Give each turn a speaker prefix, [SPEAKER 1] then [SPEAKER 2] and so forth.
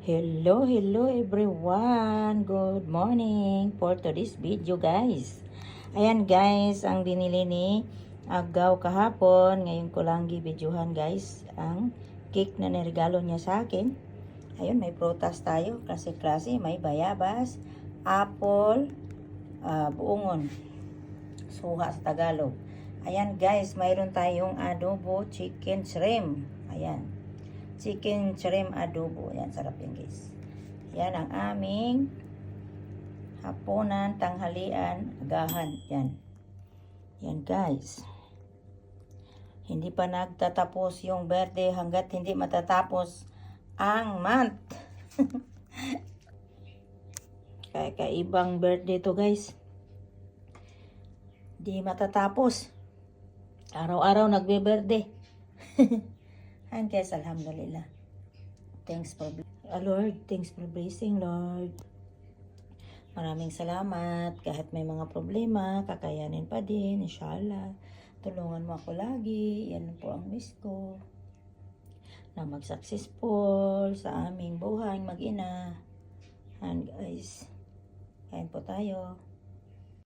[SPEAKER 1] Hello everyone. Good morning for today's video, guys. Ayan guys, ang binili ni Agaw kahapon. Ngayon ko lang gi-videohan guys ang cake na niregalo niya sa akin. Ayun, may prutas tayo. Klase-klase. May bayabas, apple, buongon. Suha sa Tagalog. Ayan guys, mayroon tayong adobo chicken shrimp. Ayan. Chicken shrimp adobo. Ayan, sarap yan guys. Yan ang aming hapunan, tanghalian, agahan. Yan. Yan guys. Hindi pa nagtatapos yung birthday hanggat hindi matatapos ang month. Kaya kaibang birthday to guys. Di matatapos. Araw-araw nagbe-birthday. And guys, alhamdulillah. Thanks for Lord, thanks for blessing, Lord. Maraming salamat. Kahit may mga problema, kakayanin pa din, inshallah. Tulungan mo ako lagi. Yan po ang wish ko. Na mag-successful sa aming buhay mag-ina. And guys, kain po tayo.